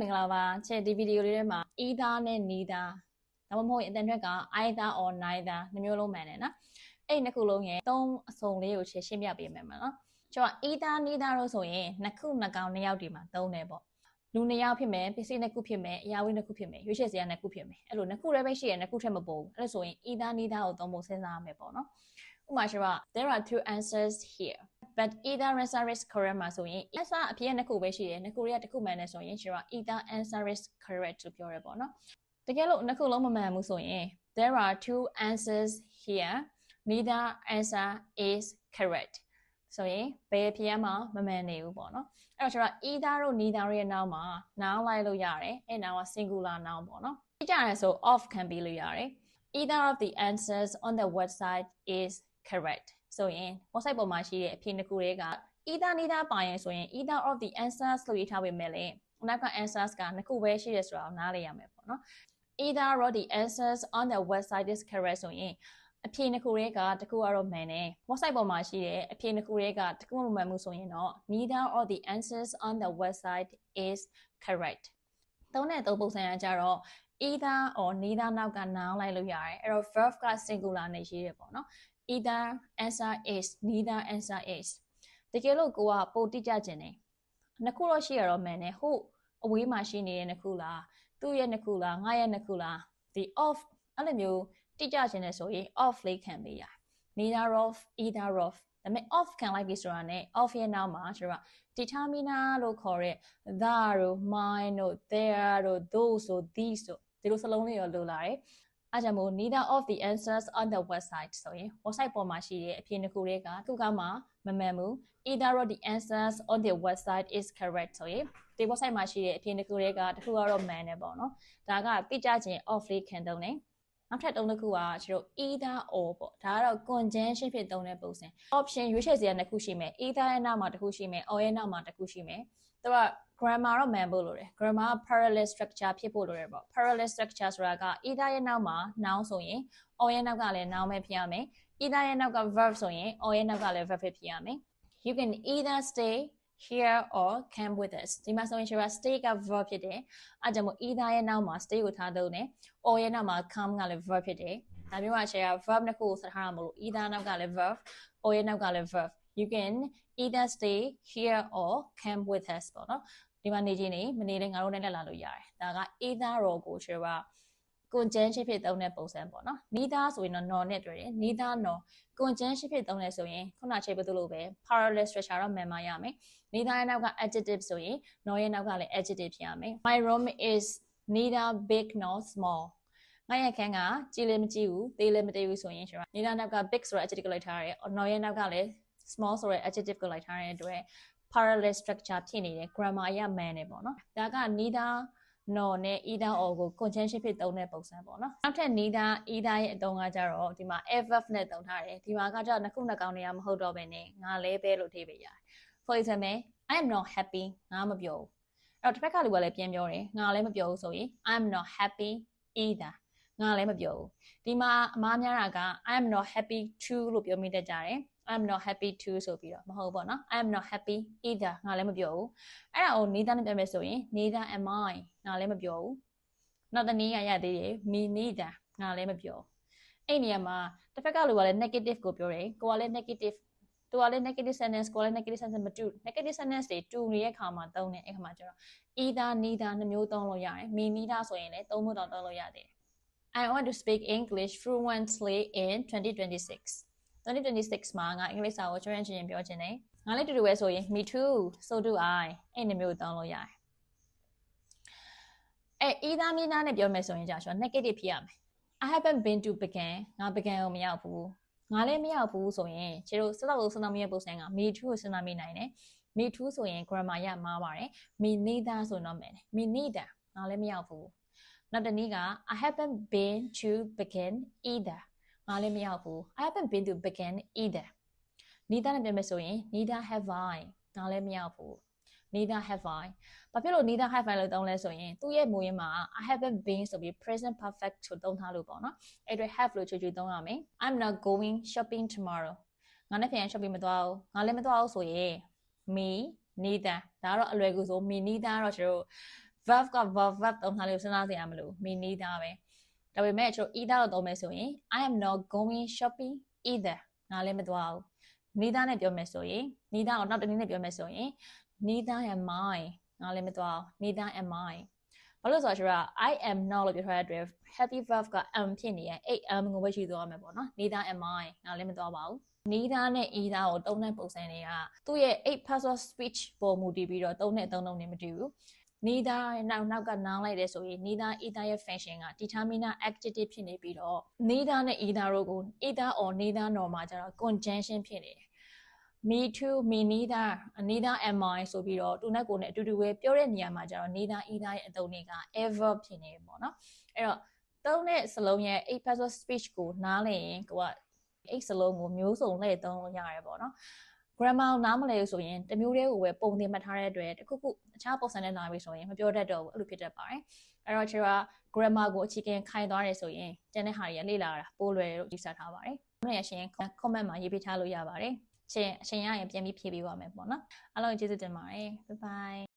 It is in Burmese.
မင်္ဂလာပါချဲဒီဗီဒီယိုလေးထဲမှာ either နဲ့ neither ဒါမှမဟုတ်အတန်ထွက်က either or neither နှမျိုးလုံးမှန်တယ်နော်အဲ့နှစ်ခုလုံးရဲ့သုံးအစုံလေးကိုရှင်းပြပေးမယ်နော်ကျွန်တော် either neither လို့ဆိုရင်နှစ်ခုနှစ်ကောင်နှစ်ယောက်ဒီမှာသုံးတယ်ပေါ့လူနှစ်ယောက်ဖြစ်မယ်ပစ္စည်းနှစ်ခုဖြစ်မယ်အရာဝတ္ထုနှစ်ခုဖြစ်မယ်ရွေးချယ်စရာနှစ်ခုဖြစ်မယ်အဲ့လိုနှစ်ခုလည်းပဲရှိရနှစ်ခုထက်မပိုဘူးအဲ့လိုဆိုရင် either neither ကိုသုံးဖို့စဉ်းစားရမယ်ပေါ့နော်ဥပမာဆိုတော့ there are two answers here but either answer is correct မှာဆိုရင် answer အဖြစ်နှစ်ခုပဲရှိတယ်နှစ်ခုတွေကတစ်ခုမှန်တယ်ဆိုရင်ကျွန်တော် either answer is correct လို့ပြောရပေါ့နော်တကယ်လို့နှစ်ခုလုံးမမှန်ဘူးဆိုရင် there are two answers here neither answer is correct ဆိုရင်ဘယ်အဖြစ်မှမမှန်နေဘူးပေါ့နော်အဲ့တော့ကျွန်တော် either တို့ neither ရဲ့နောက်မှာ noun လိုက်လို့ရတယ်အဲ့ noun က singular noun ပေါ့နော်ကြည့်ကြရဆို off ခံပြီးလို့ရတယ် either of the answers on the website is correct ဆိုရင် website ပေါ်မှာရှိတဲ့အဖြစ်နှစ်ခုတွေက either neither ပါရင်ဆိုရင် either of the answers လို့ရေးထားပေမဲ့လည်းနောက်က answers ကနှစ်ခုပဲရှိရဆိုတာကိုနားလည်ရမယ်ပေါ့နော် either of the answers on the website is correct ဆိုရင်အဖြစ်နှစ်ခုတွေကတစ်ခုကတော့မှန်တယ် website ပေါ်မှာရှိတဲ့အဖြစ်နှစ်ခုတွေကတစ်ခုမှမမှန်ဘူးဆိုရင်တော့ neither of the answers on the website is correct သုံးတဲ့သုံးပုံစံကကြတော့ either or neither နောက်က noun လိုက်လို့ရတယ်အဲ့တော့ verb က singular နဲ့ရေးတယ်ပေါ့နော်either answer is neither answer is တကယ်လို့ကိုကပိုတိကျခြင်းနေနှစ်ခုတော့ရှိရတော့မှန်တယ်ဟုတ်အဝေးမှာရှိနေတဲ့နှစ်ခုလားသူ့ရဲ့နှစ်ခုလားငါရဲ့နှစ်ခုလားဒီ off အဲ့လိုမျိုးတိကျခြင်းနေဆိုရင် off လေးခံပေးရ neither of either of ဒါပေမဲ့ off ခံလိုက်ပြီဆိုတာနဲ့ off ရဲ့နောက်မှာကျွန်တော် determiner လို့ခေါ်တဲ့ that တို့ mine တို့ their တို့ those တို့ these တို့ဒီလိုစလုံးလေးရောလိုလာတယ်အားကြောင့်မို့ neither of the answers on the website ဆိုရင် website ပေါ်မှာရှိတဲ့အဖြစ်နှစ်ခုတွေကခုကမှမမှန်ဘူး either of the answers on the website is correct ဆိုရင်ဒီ website မှာရှိတဲ့အဖြစ်နှစ်ခုတွေကတစ်ခုကတော့မှန်တယ်ပေါ့နော်ဒါကတိကျခြင်း off လေးခံသုံးတယ်နောက်ထပ်သုံးတစ်ခုကကျွန်တော် either or ပေါ့ဒါကတော့ conjunction ဖြစ်သုံးတဲ့ပုံစံ option ရွေးချယ်စရာနှစ်ခုရှိမယ် either ရဲ့နောက်မှာတစ်ခုရှိမယ် or ရဲ့နောက်မှာတစ်ခုရှိမယ်သူက grammar တော့မှန်ဖို့လိုတယ် grammar က parallel structure ဖြစ်ဖို့လိုတယ်ပေါ့ parallel structure ဆိုတာက either ရဲ့နောက်မှာ noun ဆိုရင် or ရဲ့နောက်ကလည်း noun ပဲဖြစ်ရမယ် either ရဲ့နောက်က verb ဆိုရင် or ရဲ့နောက်ကလည်း verb ဖြစ်ရမယ် you can either stay here or come with us ဒီမှာဆိုရင် stay က verb ဖြစ်တယ်အဲကြောင့်မို့ either ရဲ့နောက်မှာ stay ကိုထားသုံးတယ် or ရဲ့နောက်မှာ come ကလည်း verb ဖြစ်တယ်ဒါမျိုးက verb နှစ်ခုကိုဆက်ထားရမလို့ either နောက်ကလည်း verb or ရဲ့နောက်ကလည်း verb you can either stay here or come with us ပေါ့နော်ဒီမှာနေချင်းနေမနေလဲငါတို့နဲ့လက်လာလို့ရတယ်ဒါက either or ကိုကျွန်တော်က conjunction ဖြစ်သုံးတဲ့ပုံစံပေါ့နော် neither ဆိုရင်တော့ nor နဲ့တွေ့တယ် neither nor conjunction ဖြစ်သုံးတယ်ဆိုရင်ခုနချိန်ပသူလို့ပဲ parallel structure တော့မှန်မှရမယ် neither ရဲ့နောက်က adjective ဆိုရင် nor ရဲ့နောက်ကလည်း adjective ဖြစ်ရမယ် my room is neither big nor small ငါရဲ့အခန်းကကြီးလည်းမကြီးဘူးသေးလည်းမသေးဘူးဆိုရင်ကျွန်တော် neither နောက်က big ဆိုတဲ့ adjective ကိုလိုက်ထားရတယ် nor ရဲ့နောက်ကလည်း small ဆိုတဲ့ adjective ကိုလိုက်ထားရတဲ့အတွက် parallel structure ဖြစ်နေတယ် grammar အရမှန်တယ်ပေါ့နော်ဒါက neither nor နဲ့ either or ကို conjunction ဖြစ်သုံးတဲ့ပုံစံပေါ့နော်နောက်ထပ် neither either ရဲ့အသုံးကကြတော့ဒီမှာ adverb နဲ့သုံးထားတယ်ဒီမှာကကြတော့နှစ်ခုနှစ်ကောင်နေရမဟုတ်တော့ဘဲနဲ့ငါလည်းပဲလို့ထည့်ပေးရတယ် for example I am not happy ငါမပြောဘူးအဲ့တော့တစ်ဖက်ကလူကလည်းပြန်ပြောတယ်ငါလည်းမပြောဘူးဆိုရင် I am not happy either ငါလည်းမပြောဘူးဒီမှာအမားများတာက I am not happy to လို့ပြောမိတတ်ကြတယ်I'm not happy to ဆိုပြီးတော့မဟုတ်ပေါ့နော် I'm not happy either ငါလည်းမပြောဘူးအဲ့ဒါကို neither နဲ့ပြောမယ်ဆိုရင် neither am I ငါလည်းမပြောဘူးနောက်တစ်နည်းရသေးတယ် me neither ငါလည်းမပြောအဲ့နေရာမှာတစ်ဖက်ကလူကလည်း negative ကိုပြောတယ်ကိုကလည်း negative သူကလည်း negative sentence ကိုလည်း negative sentence မတူ negative sentence တွေတူနေတဲ့အခါမှာသုံးတယ်အဲ့ခါမှာကျတော့ either neither နှမျိုးသုံးလို့ရတယ် me neither ဆိုရင်လည်းသုံးဖို့တော့သုံးလို့ရသေးတယ် I want to speak English fluently in 2026 2026မှာငါအင်္ဂလိပ်စာကိုကျွမ်းကျင်ရင်ပြောချင်တယ်ငါလည်းတူတူပဲဆိုရင် me too so do I အဲ့ဒီမျိုးသုံးလို့ရတယ်အဲ့ either neither နဲ့ပြောမယ်ဆိုရင်ကြာကျွန်တော် negative ဖြစ်ရမယ် I haven't been to Peking ငါ Peking ကိုမရောက်ဘူးငါလည်းမရောက်ဘူးဆိုရင်ကျတို့စတော့စတော့မရဲ့ပုံစံက me too ကိုစဉ်းစားမိနိုင်တယ် me too ဆိုရင် grammar ရမှားပါတယ် me neither ဆိုတော့မယ် me neither ငါလည်းမရောက်ဘူးနောက်တစ်နည်းက I haven't been to Peking eitherငါလည်းမရောက်ဘူး I haven't been to Peking either neither နဲ့ပြောမယ်ဆိုရင် neither have I ငါလည်းမရောက်ဘူး neither have I ဘာဖြစ်လို့ neither have I လို့သုံးလဲဆိုရင်သူ့ရဲ့မူရင်းမှာ I haven't been ဆိုပြီး present perfect ကိုသုံးထားလို့ပေါ့နော်အဲ့အတွက် have လို့ချွတ်သုံးရမယ် I'm not going shopping tomorrow ငါနဲ့ပြန် shopping မသွားဘူးငါလည်းမသွားဘူးဆိုရင် me neither ဒါကတော့အလွယ်ကူဆို me neither တော့ကျွန်တော် verb က verb သုံးထားလို့စဉ်းစားစရာမလိုမီနီးသားပဲဒါပေမဲ့ကျွန်တော် either လို့သုံးမယ်ဆိုရင် I am not going shopping either ငါလည်းမသွားဘူး neither နဲ့ပြောမယ်ဆိုရင် neither ကိုနောက်တစ်နည်းနဲ့ပြောမယ်ဆိုရင် neither am I ငါလည်းမသွားဘူး neither am I ဘာလို့ဆိုတော့ကျွန်တော် I am not လို့ပြောထားတဲ့အတွက် happy verb က am ဖြစ်နေရင်အဲ့ am ကိုပဲရှိသွားမယ်ပေါ့နော် neither am I ငါလည်းမသွားပါဘူး neither နဲ့ either ကိုသုံးတဲ့ပုံစံတွေကသူ့ရဲ့ eight parts of speech ပေါ်မူတည်ပြီးတော့သုံးတဲ့သုံးလုံးတွေမတူဘူး neither နောက်က noun လိုက်တယ်ဆိုရင် neither either ရဲ့ function က determiner adjective ဖြစ်နေပြီးတော့ neither နဲ့ either တို့ကို either or neither nor မှာကျတော့ conjunction ဖြစ်နေတယ် me too me neither neither am I ဆိုပြီးတော့သူနဲ့ကိုယ်နဲ့အတူတူပဲပြောတဲ့နေရာမှာကျတော့ neither either ရဲ့အသုံးတွေက ever ဖြစ်နေပေါ့နော်အဲ့တော့သုံးတဲ့စလုံးရဲ့ eight parts of speech ကိုနားလည်ရင်ကိုကအဲ့စလုံးကိုမျိုးစုံလှည့်သုံးလို့ရတယ်ပေါ့နော် grammar ကိုနားမလဲဆိုရင်တမျိုးတည်းကိုပဲပုံသင်မှတ်ထားတဲ့အတွက်တခုခုအခြားပုံစံနဲ့လာပြီဆိုရင်မပြောတတ်တော့ဘူးအဲ့လိုဖြစ်တတ်ပါတယ်အဲ့တော့ကျွန်တော် grammar ကိုအခြေခံခိုင်သွားတယ်ဆိုရင်ကျန်တဲ့ဟာတွေလေ့လာတာပိုလွယ်လို့ယူဆထားပါတယ်။အဲ့ဒါရှင် comment မှာရေးပေးထားလို့ရပါတယ်။အချိန်ရရင်ပြန်ပြီးဖြေပေးပါမယ်ပေါ့နော်။အားလုံးကျေးဇူးတင်ပါတယ်။ Bye bye